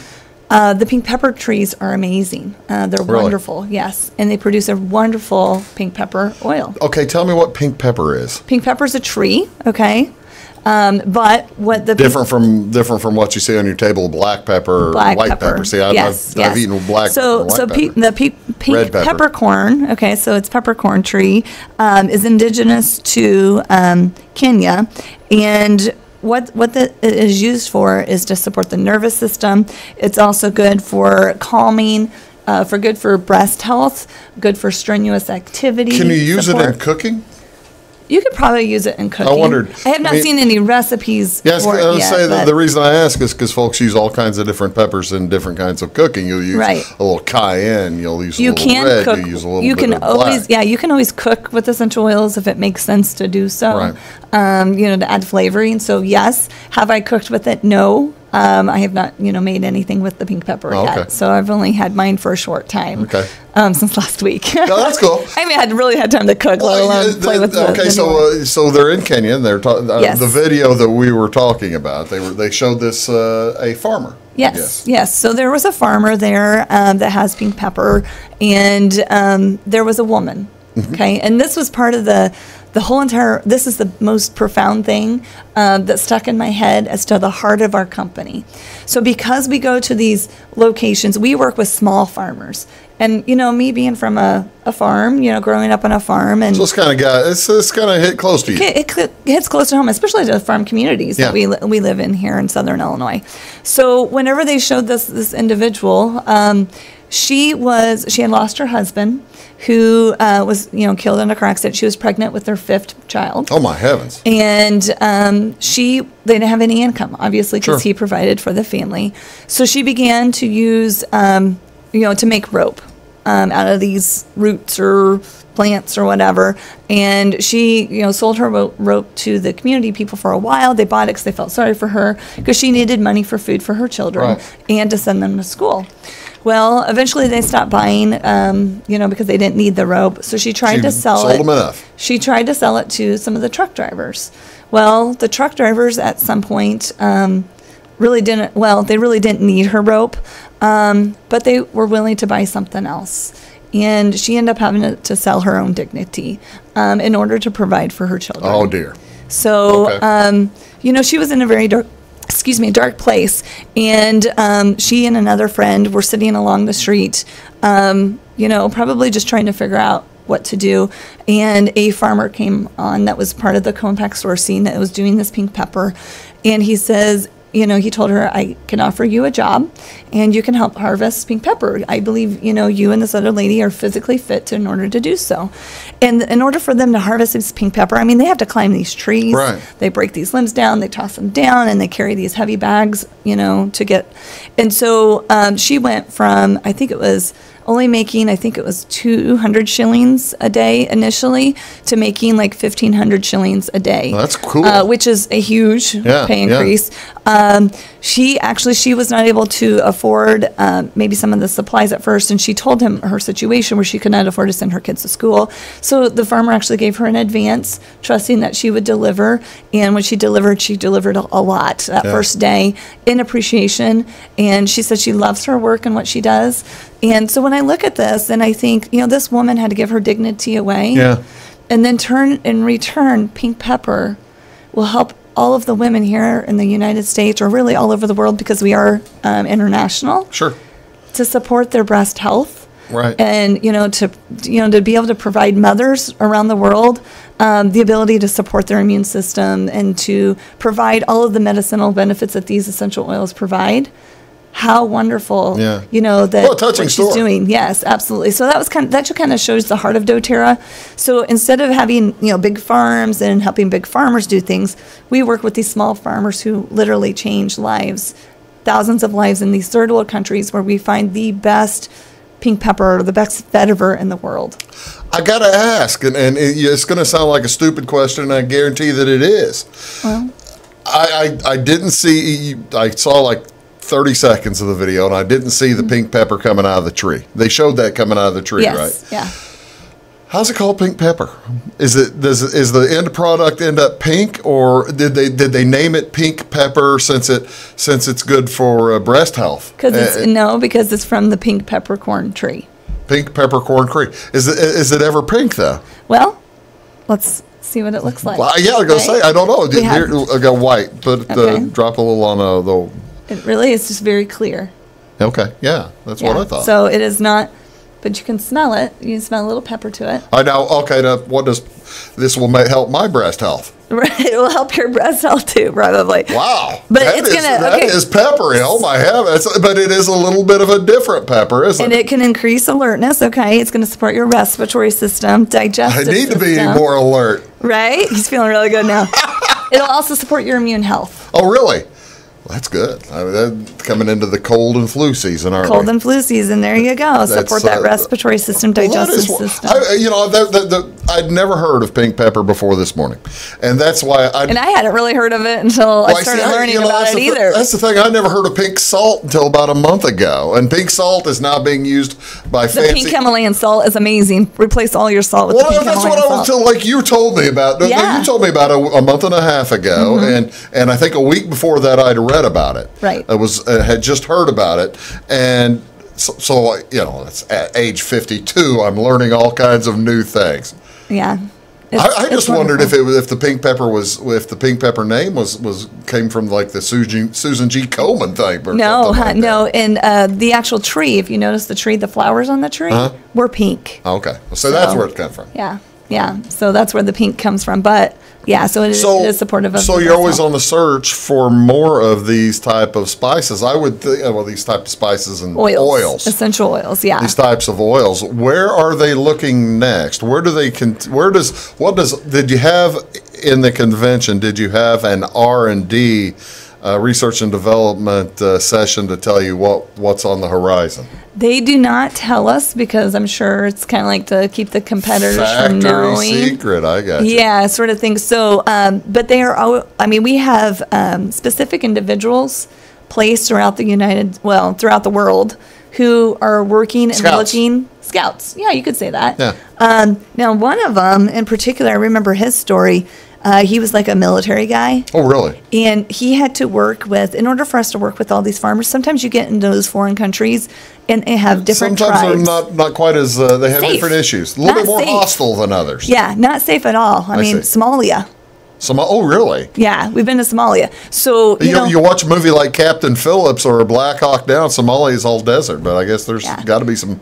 the pink pepper trees are amazing. They're wonderful, yes. And they produce a wonderful pink pepper oil. Okay, tell me what pink pepper is. Pink pepper is a tree, okay? But what the different from what you see on your table, black pepper or white pepper. See, I've eaten black pepper. The pink peppercorn, okay, so it's peppercorn tree, is indigenous to Kenya, and what it is used for is to support the nervous system. It's also good for calming, good for breast health, good for strenuous activity. Can you use it in cooking? You could probably use it in cooking. I wondered. I have not seen any recipes for it yet. Say the reason I ask is because folks use all kinds of different peppers in different kinds of cooking. You'll use a little cayenne. You'll use a little red. Cook, you use a little bit of black. You can always cook with essential oils if it makes sense to do so. Right. To add flavoring. So yes, have I cooked with it? No. I have not, made anything with the pink pepper yet. So I've only had mine for a short time. Okay. Since last week. No, that's cool. I haven't had time to cook, let alone play with it. Okay, so they're in Kenya. And they're the video that we were talking about. They showed this a farmer. Yes. So there was a farmer there that has pink pepper, and there was a woman. Okay, and this was part of the whole entire. This is the most profound thing that stuck in my head as to the heart of our company. So because we go to these locations, we work with small farmers. And, me being from a farm, growing up on a farm. And so it's kind of hit close to you. It hits close to home, especially to the farm communities that we live in here in Southern Illinois. So whenever they showed this individual, she had lost her husband, who was killed in a car accident. She was pregnant with their 5th child. Oh my heavens! And they didn't have any income, obviously, because he provided for the family. So she began to use to make rope out of these roots or plants or whatever. And she sold her rope to the community people for a while. They bought it because they felt sorry for her, because she needed money for food for her children and to send them to school. Well, eventually they stopped buying, because they didn't need the rope. So she tried to sell it. Sold them enough. She tried to sell it to some of the truck drivers. Well, the truck drivers at some point really didn't need her rope, but they were willing to buy something else. And she ended up having to sell her own dignity in order to provide for her children. Oh, dear. So, she was in a very dark place. And she and another friend were sitting along the street, probably just trying to figure out what to do. And a farmer came on that was part of the compact sourcing that was doing this pink pepper. And he says, he told her, I can offer you a job and you can help harvest pink pepper. I believe, you and this other lady are physically fit in order to do so. And in order for them to harvest this pink pepper, they have to climb these trees. Right. They break these limbs down, they toss them down, and they carry these heavy bags, to get. And so she went from, I think it was 200 shillings a day initially to making like 1,500 shillings a day. Well, that's cool. Which is a huge pay increase. She was not able to afford maybe some of the supplies at first, and she told him her situation where she could not afford to send her kids to school. So the farmer actually gave her an advance, trusting that she would deliver. And when she delivered a lot that first day in appreciation. And she said she loves her work and what she does. And so when I look at this, and I think, this woman had to give her dignity away. Yeah. And then in return, Pink Pepper will help all of the women here in the United States, or really all over the world, because we are international. Sure. To support their breast health. Right. And, to be able to provide mothers around the world the ability to support their immune system and to provide all of the medicinal benefits that these essential oils provide. How wonderful, that touching what she's story. doing. Yes, absolutely. So that just kind of shows the heart of doTERRA. So instead of having, big farms and helping big farmers do things, we work with these small farmers who literally change lives, thousands of lives in these third world countries where we find the best pink pepper, the best vetiver in the world. I got to ask, and it's going to sound like a stupid question, and I guarantee that it is. Well, I didn't see, I saw like 30 seconds of the video, and I didn't see the pink pepper coming out of the tree. They showed that coming out of the tree, right? Yeah. How's it called pink pepper? Is the end product end up pink, or did they name it pink pepper since it's good for breast health? Because it's from the pink peppercorn tree. Pink peppercorn tree. Is it ever pink though? Well, let's see what it looks like. Well, yeah, I was gonna say I don't know. Here, I got white, but drop a little on the. It really is just very clear. Okay, yeah, that's what I thought. So it is not, but you can smell it. You can smell a little pepper to it. I know. Okay, now this will help my breast health? Right, it will help your breast health too, probably. Wow, but that is peppery. Oh my heavens! But it is a little bit of a different pepper, isn't it? And it can increase alertness. Okay, it's going to support your respiratory system, digestive system. I need to be more alert. Right? He's feeling really good now. It'll also support your immune health. Oh, really? Well, that's good. Coming into the cold and flu season, aren't we? Cold and flu season. There you go. Support that respiratory system, digestive system. I'd never heard of pink pepper before this morning, and that's why And I hadn't really heard of it until I started learning about it either. That's the thing. I never heard of pink salt until about a month ago, and pink salt is now being used by fancy. The pink Himalayan salt is amazing. Replace all your salt with the pink Himalayan salt. Well, that's what I was you told me about. Yeah. You told me about a month and a half ago, and I think a week before that I'd read about it. Right. I had just heard about it, and so it's at age 52. I'm learning all kinds of new things. Yeah. I just wondered if the pink pepper name came from like the Susan G. Komen thing. Or no. That. And the actual tree, if you notice the tree, the flowers on the tree were pink. Okay, so that's where it comes from. Yeah. So that's where the pink comes from, but. Yeah, so it is supportive of. So you're always on the search for more of these type of spices. I would think, these type of spices and oils, essential oils. Yeah, these types of oils. Where are they looking next? Did you have in the convention? Did you have an R&D, research and development session to tell you what's on the horizon? They do not tell us because I'm sure it's kind of like to keep the competitors from knowing. Factory secret, I got you. Yeah, sort of thing. So, but they are, we have specific individuals placed throughout throughout the world who are working and looking. Scouts. Yeah, you could say that. Yeah. Now, one of them in particular, I remember his story. He was like a military guy. Oh, really? And he had to work in order for us to work with all these farmers, sometimes you get into those foreign countries and they have different tribes. Sometimes they're not quite as, they have safe. Different issues. A little bit more hostile than others. Yeah, not safe at all. I mean, Somalia. Oh, really? Yeah, we've been to Somalia. So you watch a movie like Captain Phillips or Black Hawk Down. Somalia is all desert, but I guess there's got to be some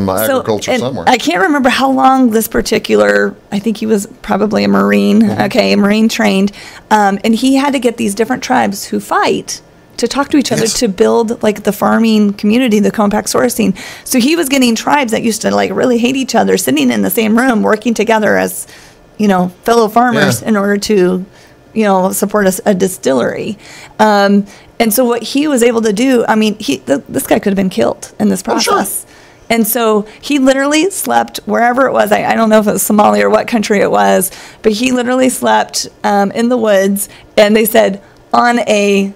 agriculture somewhere. I can't remember how long this particular. I think he was probably a Marine. Mm-hmm. Okay, a Marine trained, and he had to get these different tribes who fight to talk to each other to build like the farming community, the compact sourcing. So he was getting tribes that used to like really hate each other, sitting in the same room, working together as fellow farmers in order to, support a distillery. And so what he was able to do, this guy could have been killed in this process. Oh, sure. And so he literally slept wherever it was. I don't know if it was Somalia or what country it was, but he literally slept in the woods. And they said on a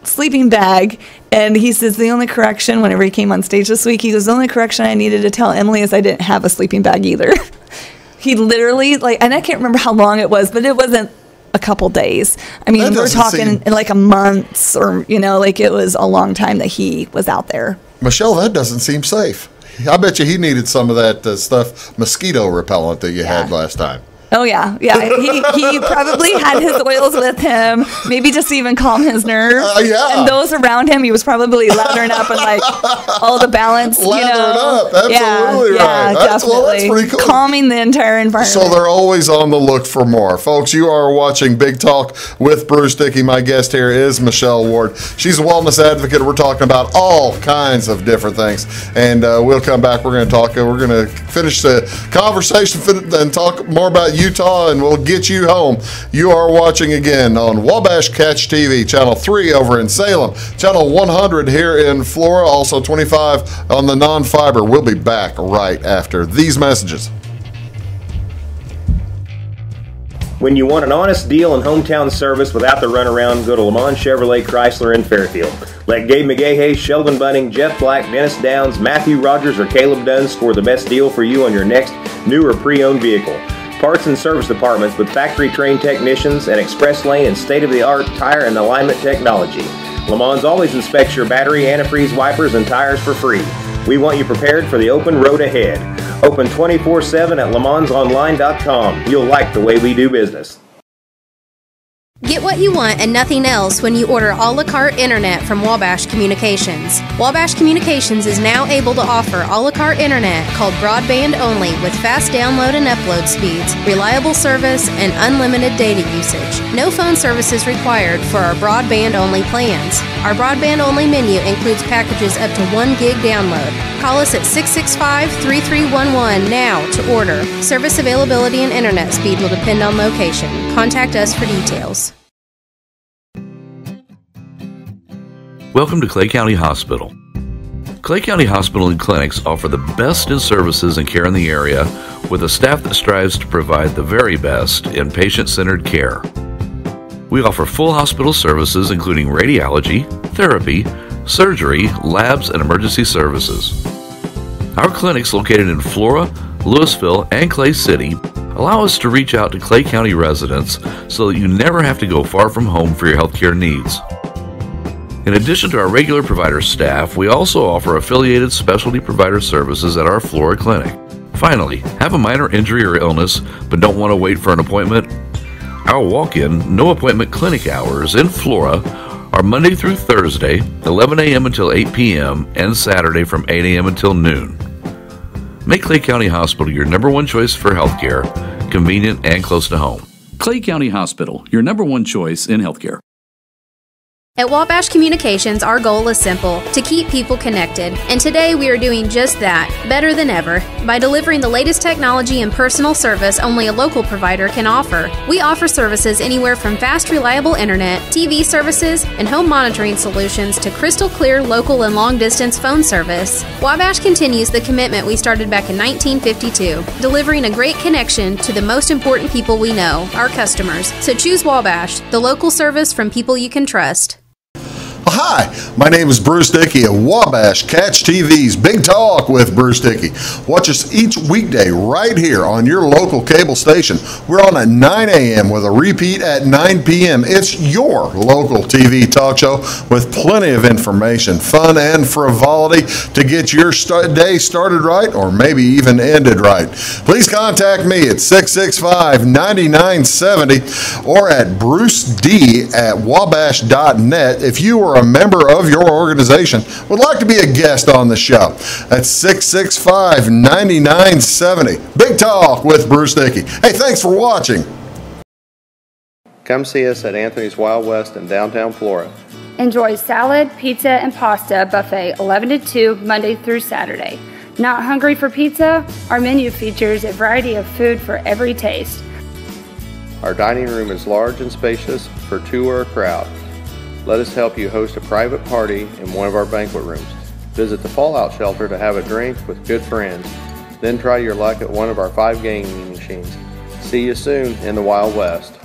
sleeping bag. And he says the only correction, whenever he came on stage this week, he goes, the only correction I needed to tell Emily is I didn't have a sleeping bag either. He literally, and I can't remember how long it was, but it wasn't a couple days. I mean, we're talking in like a month, or, it was a long time that he was out there. Michelle, that doesn't seem safe. I bet you he needed some of that mosquito repellent that you had last time. Oh, yeah. Yeah. He probably had his oils with him, maybe just to even calm his nerves. Yeah. And those around him, he was probably lathering up and all the balance. Lathering up. Absolutely right. Yeah, definitely. That's pretty cool. Calming the entire environment. So they're always on the look for more. Folks, you are watching Big Talk with Bruce Dickey. My guest here is Michelle Ward. She's a wellness advocate. We're talking about all kinds of different things. And we'll come back. We're going to talk. We're going to finish the conversation and talk more about Utah, and we'll get you home. You are watching again on Wabash Catch TV, Channel 3 over in Salem, Channel 100 here in Flora, also 25 on the non-fiber. We'll be back right after these messages. When you want an honest deal and hometown service without the runaround, go to Lamont Chevrolet Chrysler in Fairfield. Let Gabe McGahey, Sheldon Bunning, Jeff Black, Dennis Downs, Matthew Rogers, or Caleb Dunn score the best deal for you on your next new or pre-owned vehicle. Parts and service departments with factory-trained technicians and express lane and state-of-the-art tire and alignment technology. Lamont always inspects your battery, antifreeze, wipers, and tires for free. We want you prepared for the open road ahead. Open 24/7 at LeMansOnline.com. You'll like the way we do business. Get what you want and nothing else when you order a la carte internet from Wabash Communications. Wabash Communications is now able to offer a la carte internet called broadband only with fast download and upload speeds, reliable service, and unlimited data usage. No phone service is required for our broadband only plans. Our broadband only menu includes packages up to 1 gig download. Call us at 665-3311 now to order. Service availability and internet speed will depend on location. Contact us for details. Welcome to Clay County Hospital. Clay County Hospital and Clinics offer the best in services and care in the area with a staff that strives to provide the very best in patient-centered care. We offer full hospital services including radiology, therapy, surgery, labs, and emergency services. Our clinics located in Flora, Louisville, and Clay City allow us to reach out to Clay County residents so that you never have to go far from home for your healthcare needs. In addition to our regular provider staff, we also offer affiliated specialty provider services at our Flora clinic. Finally, have a minor injury or illness but don't want to wait for an appointment? Our walk-in, no appointment clinic hours in Flora are Monday through Thursday, 11 a.m. until 8 p.m., and Saturday from 8 a.m. until noon. Make Clay County Hospital your number one choice for healthcare, convenient and close to home. Clay County Hospital, your number one choice in healthcare. At Wabash Communications, our goal is simple, to keep people connected. And today we are doing just that, better than ever, by delivering the latest technology and personal service only a local provider can offer. We offer services anywhere from fast, reliable internet, TV services, and home monitoring solutions to crystal clear local and long-distance phone service. Wabash continues the commitment we started back in 1952, delivering a great connection to the most important people we know, our customers. So choose Wabash, the local service from people you can trust. Hi, my name is Bruce Dickey of Wabash Catch TV's Big Talk with Bruce Dickey. Watch us each weekday right here on your local cable station. We're on at 9 a.m. with a repeat at 9 p.m. It's your local TV talk show with plenty of information, fun, and frivolity to get your day started right or maybe even ended right. Please contact me at 665-9970 or at bruced@wabash.net if you are a member of your organization would like to be a guest on the show. That's 665-9970. Big Talk with Bruce Dickey. Hey, thanks for watching. Come see us at Anthony's Wild West in downtown Flora. Enjoy salad, pizza, and pasta buffet 11 to 2 Monday through Saturday. Not hungry for pizza? Our menu features a variety of food for every taste. Our dining room is large and spacious for two or a crowd. Let us help you host a private party in one of our banquet rooms. Visit the Fallout Shelter to have a drink with good friends. Then try your luck at one of our 5 gaming machines. See you soon in the Wild West.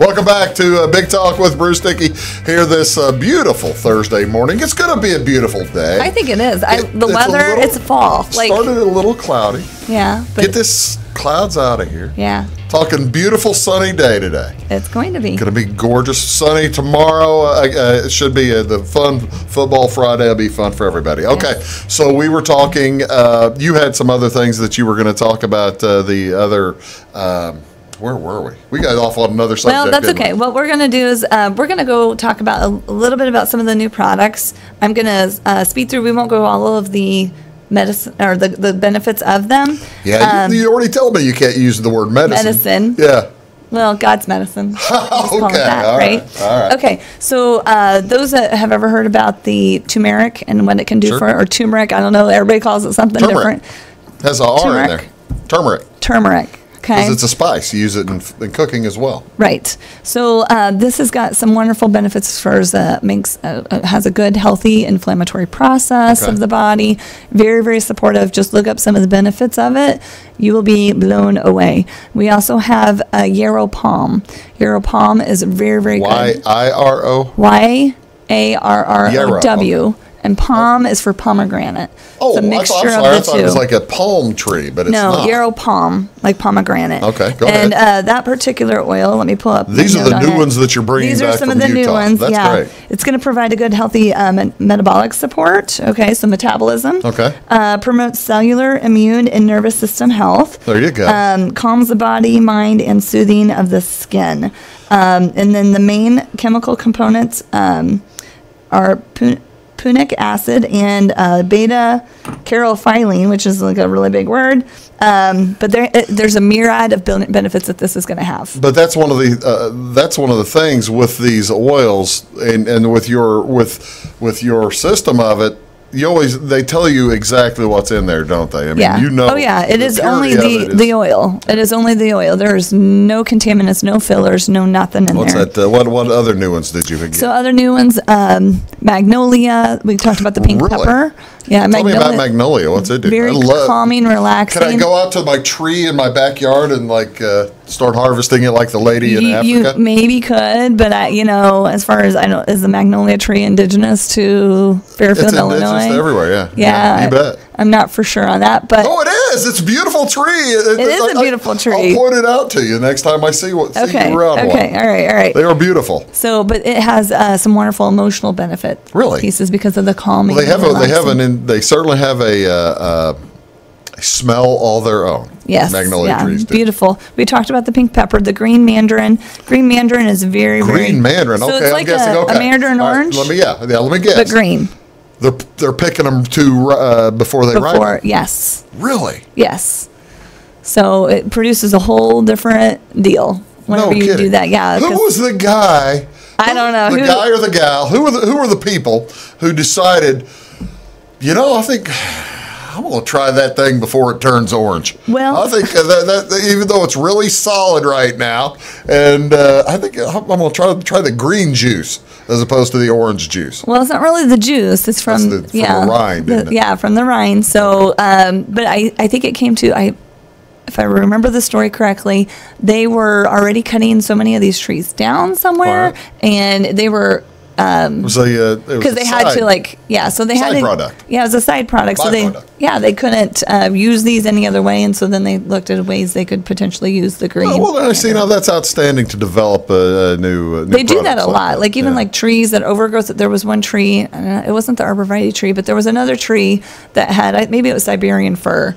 Welcome back to Big Talk with Bruce Dickey here this beautiful Thursday morning. It's going to be a beautiful day. I think it is. The weather, it's fall. Started a little cloudy. Yeah. Get this clouds out of here. Yeah. Talking beautiful sunny day today. It's going to be. Going to be gorgeous sunny tomorrow. It should be the fun football Friday. Will be fun for everybody. Okay, yes. So we were talking. You had some other things that you were going to talk about. The other. Where were we? We got off on another subject. Well, that's okay. What we're going to do is we're going to go talk about a little bit about some of the new products. I'm going to speed through. We won't go all of the medicine or the benefits of them. Yeah, you already told me you can't use the word medicine. Yeah. Well, God's medicine. Okay. All right. Okay. So those that have ever heard about the turmeric and what it can do or turmeric, I don't know. Everybody calls it something different. Has an R in there. Turmeric. Okay. Because it's a spice. You use it in cooking as well. Right. So this has got some wonderful benefits as far as has a good, healthy inflammatory process of the body. Very, very supportive. Just look up some of the benefits of it. You will be blown away. We also have Yarrow Palm. Yarrow Palm is very, very good. Y-I-R-O? Y-A-R-R-O-W. And palm is for pomegranate. Oh, it's a mixture I thought it was like a palm tree, but it's not. No, yarrow palm, like pomegranate. Okay, go ahead. And that particular oil, let me pull up. These are the new ones that you're bringing back from Utah. These are some of the new ones. That's great. It's going to provide a good, healthy metabolic support. Okay, so metabolism. Okay. Promotes cellular, immune, and nervous system health. There you go. Calms the body, mind, and soothing of the skin. And then the main chemical components are punic acid and beta caryophyllene, which is like a really big word. But there's a myriad of benefits that this is going to have. But that's one of the things with these oils and with your system of it. They tell you exactly what's in there, don't they? I mean, you know. Oh yeah, it is only the oil. It is only the oil. There's no contaminants, no fillers, no nothing in there. What's that? What other new ones did you get? So other new ones, magnolia. We talked about the pink pepper. Yeah, Tell me about magnolia. What's it do? Very calming, relaxing. Can I go out to my tree in my backyard and start harvesting it like the lady in Africa? You maybe could, but as far as I know, is the magnolia tree indigenous to Fairfield, Illinois? It's everywhere. Yeah. Yeah. You bet. I'm not for sure on that, but it is. It's a beautiful tree. It is a beautiful tree. I'll point it out to you next time I see you around one. Okay. All right. They are beautiful. So, but it has some wonderful emotional benefit pieces because of the calming. Well, they certainly have a smell all their own. Yes, magnolia trees do. Beautiful. We talked about the pink pepper, the green mandarin. Green mandarin is very mandarin. So okay, it's like I'm guessing. a mandarin orange. Let me guess. But green. They're picking them before they ripen. Yes. Really? Yes. So it produces a whole different deal whenever you do that. Yeah. Who was the guy? I don't know. The guy or the gal? Who were the people who decided? I think I'm going to try that thing before it turns orange. Well, I think that even though it's really solid right now, and I think I'm going to try the green juice as opposed to the orange juice. Well, it's not really the juice. It's from the rind. Isn't it? Yeah, from the rind. So, but I think it came to if I remember the story correctly, they were already cutting so many of these trees down somewhere, and they were. Because they had to so they had side product. Yeah, it was a side product. So they couldn't use these any other way, and so then they looked at ways they could potentially use the green. Well, I see now that's outstanding to develop a new. They do that a lot, like even like trees that overgrowth. There was one tree, it wasn't the arborvitae tree, but there was another tree that had maybe it was Siberian fir.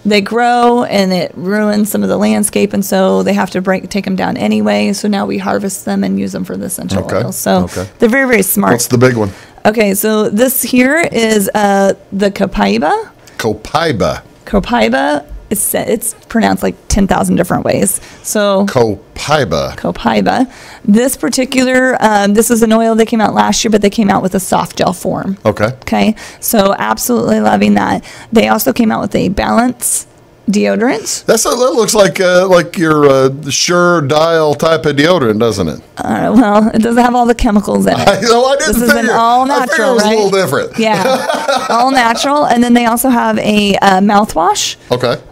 They grow and it ruins some of the landscape, and so they have to take them down anyway. So now we harvest them and use them for the essential oils. So they're very, very smart. What's the big one? Okay, so this here is the copaiba. Copaiba. It's pronounced like 10,000 different ways. So copaiba. This particular, this is an oil that came out last year, but they came out with a soft gel form. Okay. So absolutely loving that. They also came out with a balance deodorant. That looks like your Sure Dial type of deodorant, doesn't it? Well, it doesn't have all the chemicals in it. I didn't This is an all natural, it was right? a little different. Yeah, all natural. And then they also have a mouthwash.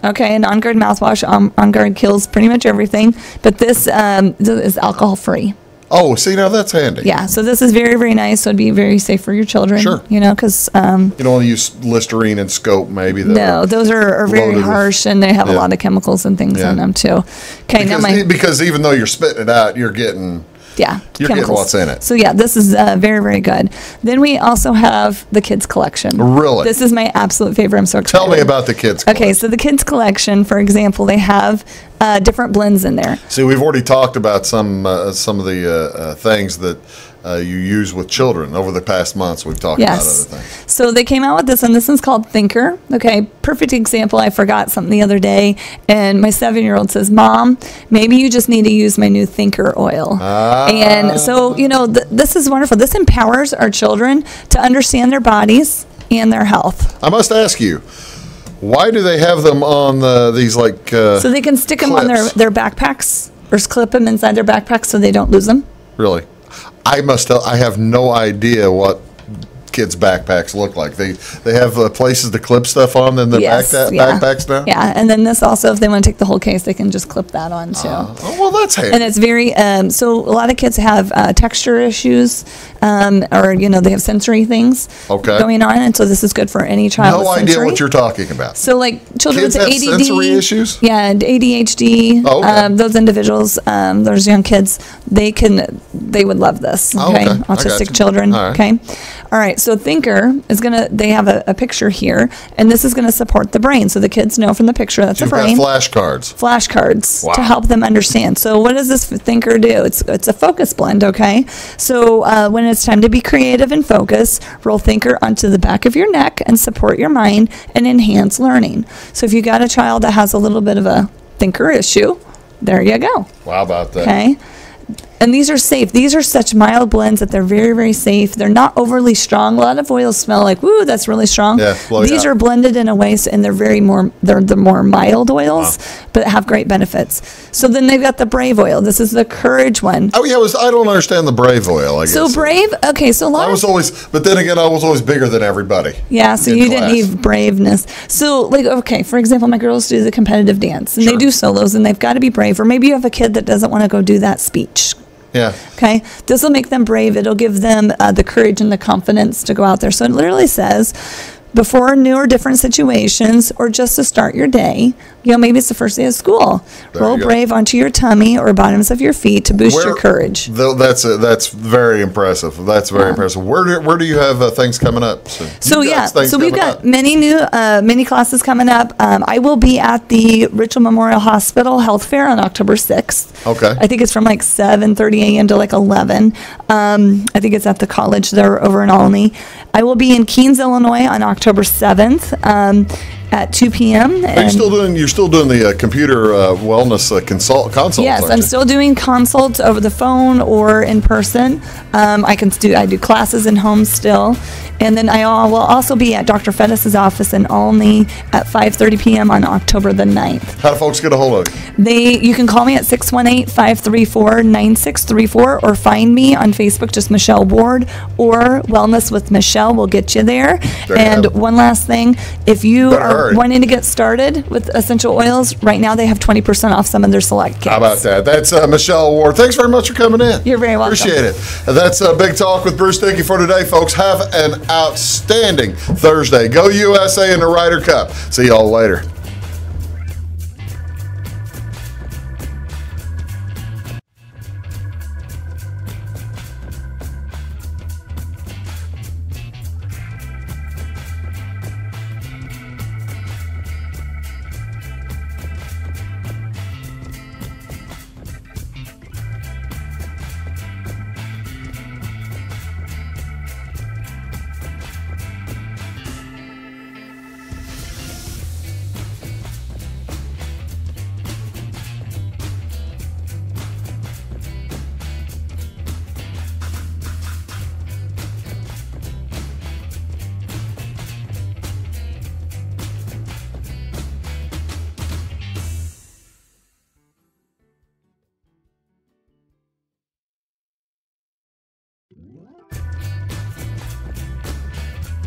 Okay, an On Guard mouthwash. On Guard kills pretty much everything, but this is alcohol free. Oh, see, now that's handy. Yeah, so this is very, very nice. So it'd be very safe for your children. Sure. Because you don't want to use Listerine and Scope, maybe. No, those are very harsh, and they have a lot of chemicals and things in them too. Okay, because even though you're spitting it out, you're getting getting what's in it. So yeah, this is very, very good. Then we also have the kids collection. Really? This is my absolute favorite. I'm so excited. Tell me about the kids collection. Okay, so the kids collection, for example, they have different blends in there. See, we've already talked about some of the things that you use with children over the past months. We've talked about other things. So they came out with this, and this one's called Thinker. Okay, perfect example. I forgot something the other day, and my 7-year-old says, "Mom, maybe you just need to use my new Thinker oil." And so, this is wonderful. This empowers our children to understand their bodies and their health. I must ask you, why do they have them on these so they can stick them on their backpacks or clip them inside their backpacks so they don't lose them? Really? I have no idea what kids' backpacks look like. They have places to clip stuff on in their backpacks now? Yeah, and then this also, if they want to take the whole case, they can just clip that on too. Oh, well, that's handy. And it's very, so a lot of kids have texture issues, or, they have sensory things going on, and so this is good for any child with sensory. Idea what you're talking about. So, like, children kids with have ADD. sensory issues? Yeah, and ADHD, those individuals, those young kids, they would love this, okay? Autistic children, okay? All right, so Thinker is they have a picture here, and this is going to support the brain. So the kids know from the picture that's a brain. Flashcards to help them understand. So what does this Thinker do? It's a focus blend, okay? So when it's time to be creative and focus, roll Thinker onto the back of your neck and support your mind and enhance learning. So if you got a child that has a little bit of a Thinker issue, there you go. Wow, about that. Okay. And these are safe. These are such mild blends that they're very, very safe. They're not overly strong. A lot of oils smell like, woo, that's really strong. Yeah, these are blended in a way, and they're the more mild oils, but have great benefits. So then they've got the Brave oil. This is the Courage one. Oh yeah, I don't understand the Brave oil. I guess. So Brave, okay. So I was always bigger than everybody. Yeah, so you didn't need braveness. So for example, my girls do the competitive dance, and they do solos, and they've got to be brave. Or maybe you have a kid that doesn't want to go do that speech. Yeah. Okay. This will make them brave. It'll give them the courage and the confidence to go out there. So it literally says, before new or different situations, or just to start your day, maybe it's the first day of school. Roll Brave onto your tummy or bottoms of your feet to boost your courage. That's very impressive. That's very impressive. Where do you have things coming up? So we've got many new mini classes coming up. I will be at the Richel Memorial Hospital Health Fair on October 6th. Okay. I think it's from 7:30 a.m. to 11. I think it's at the college there over in Olney. I will be in Keens, Illinois on October 7th. At 2 p.m. You're still doing the computer wellness consults. Yes, I'm still doing consults over the phone or in person. I do classes in home still, and then I will also be at Dr. Fettis's office in Olney at 5:30 p.m. on October the 9th. How do folks get a hold of you? You can call me at 618-534-9634 or find me on Facebook, just Michelle Ward, or Wellness with Michelle will get you there. And one last thing, if you are wanting to get started with essential oils, right now they have 20% off some of their select kits. How about that? That's Michelle Ward. Thanks very much for coming in. You're very welcome. Appreciate it. That's Big Talk with Bruce Dickey for today, folks. Have an outstanding Thursday. Go USA in the Ryder Cup. See y'all later.